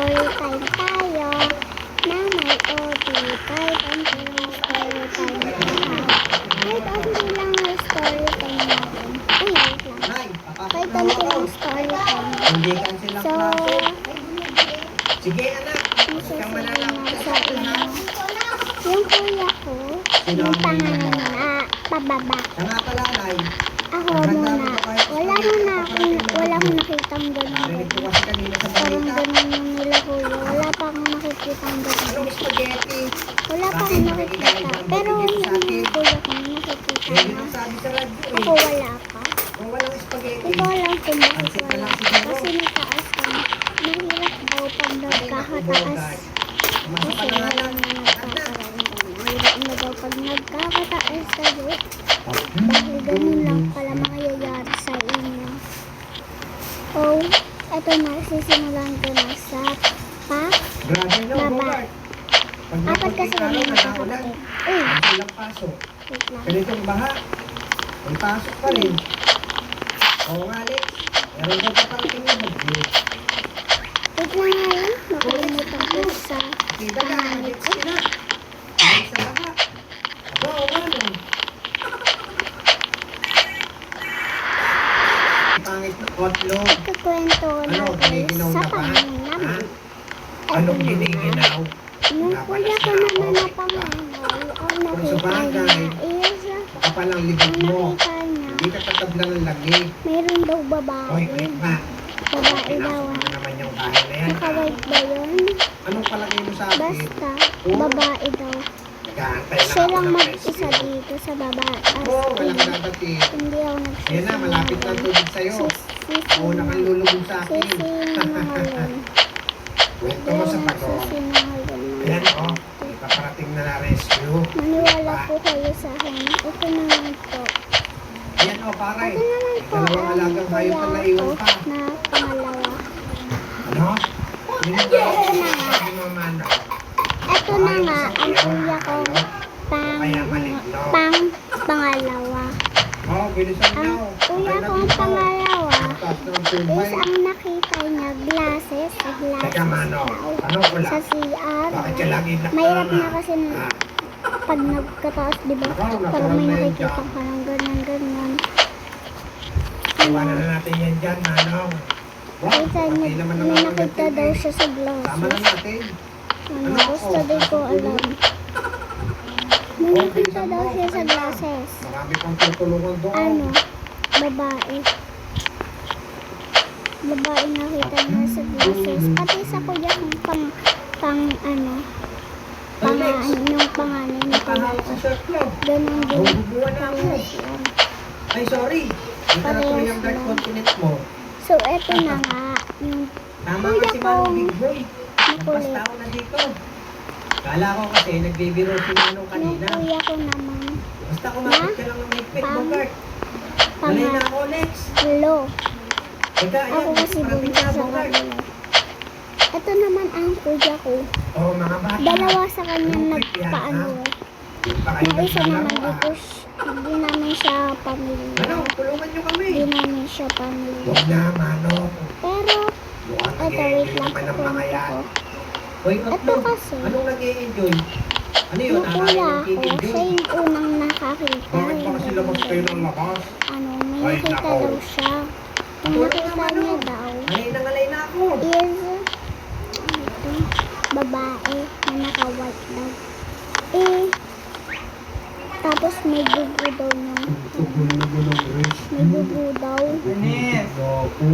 story time tayo na may OD. Kahit konting story time tayo. Kahit konti lang ang story time natin. Uy, wait lang. Kahit konti lang story time. Hindi cancel ang So, klase. Sige anak, huwag kang malalakot sa akin ha. yung kuya ko, yung pangalan na pababa. Tama pala, Nay. Ako muna. Wala akong nakitang ganun. Narinig ko kasi kanina sa Parang balita. ganun yung nila kuya. Wala pa akong nakikitang ganun. Anong spaghetti? Wala pa akong nakikita. Pero yung kuya ko nakikita Hindi na. nang sabi sa radyo eh. Ako wala pa. Kung walang spaghetti. Ikaw lang kung bakit wala pa. Kasi mataas ka. Mahirap daw pag nagkakataas. Masa Kasi pa na wala lang. na nagkakaroon. Mahirap na daw pag nagkakataas kayo. Dahil ganun lang pala mangyayari sa inyo. Oh, eto na, sisimulan ko na sa Grabe no, baba. Bogart. Pag may Apat kasi konting kami araw na naulan, nakakapit. Uy, walang pasok. wait lang. Ganitong baha, may pasok pa rin. Oo nga, Alex. Meron daw pa parating yung bagyo. Wait lang nga yun. Makalimutan ko sa Kita ka, Alex sila. Alex sa baha. Aba, oo nga no. Pangit na kotlo. pagkakwento Ano, natin giniginaw sa na ba? pangalan Ha? namin. Anong giniginaw? Yung kuya ko naman na pangalan, ang nakita niya is, Baka palang libog ang mo. nakita niya, Hindi ka tatablang ng lagi. mayroon daw Hoy, babae. ulit na. Babae daw. Pinasok mo naman yung bahay na yan. Naka-white ba yun? Anong palagay mo sa akin? Basta, babae daw. Nag-aantay lang Siya ako lang ng mag-isa rescue. dito sa baba. Oo, walang dapat Hindi ako Ayan na, malapit na ang tubig sa'yo. Oo, nakalulubog sa akin. Sisinungaling. Kwento mo sa pagod. Sisinungaling. Ayan, oh. Ipaparating na na-rescue. Maniwala po kayo sa akin. Ito naman po. Ayan, oh, paray. Ito naman May po dalawang ang alagang hayop kuya na naiwan ko pa. na pangalawa. Ano? Yun Ito ang na nga. sabi mo, Mano. Ito na nga ang kuya ko pangalawa. Oh, bilisan Ang niyo. kuya Okay na kong dito. pangalawa Taas na ang is tubay. ang nakita niya glasses Teka, Mano. daw Ano ko sa lang? CR. Bakit ka lagi Mahirap na nakahanga? kasi Ah, pag nagkataas, di ba? Parang may nakikita ka ng ganyan. iwanan na natin yan dyan, Mano. Wow, Kita niya, pati naman may naman nakita agad daw yun eh. siya sa Tama na glasses. natin. Ano, basta di ko alam. May nakita daw siya sa glasses. Marami pang tutulungan doon. Ano? Babae. Babae nakita niya sa glasses. Pati sa kuya kong yung panganay ni kuya Nakahawak ko. sa shirt club. Ganun din. Bububuan na ako. Parehas yan. Ay, sorry. Hindi ka na tuloy ang dark continent mo. So, eto na nga. Yung Tama Kuya nga si Manong kong Big Boy. makulit. Nagpasta ako na dito. Kala ko kasi nagbibiro si Manong Yung kanina. kuya ko naman. Basta kumapit ka lang ng higpit, Pang- Bogart. Malay na ako, Lex. Hello. Teka, ayan. Ako kasi Parating buntis ka, sa Bogart. kanila. Ito naman ang kuya ko. Oh, mga bata. Dalawa sa kanya Anong nagpaano. trip yan, ha? Baka Yung yung isa naman naglaro, dito, hindi namin siya pamilya. Ano, tulungan nyo kami. Hindi namin siya pamilya. Huwag na, Manong. Pero, Mukhang ito, wait nag-e-enjoy lang naman po ng mga yan. ko. Hoy, Ito Otlo, kasi, anong nag-e-enjoy? Ano yun? yung Nakakain kuya ng ko, kikig siya yung unang nakakita. Bakit pa kasi labas kayo ng labas? Ano, may Ay, nakita nako. daw siya. Yung Tulog nakita naman, niya oh. daw Alay na ako. is ito, babae na naka-white daw. Tapos may gugo daw niya. Tugulo-gulo, Grace. May gugo daw. Ines.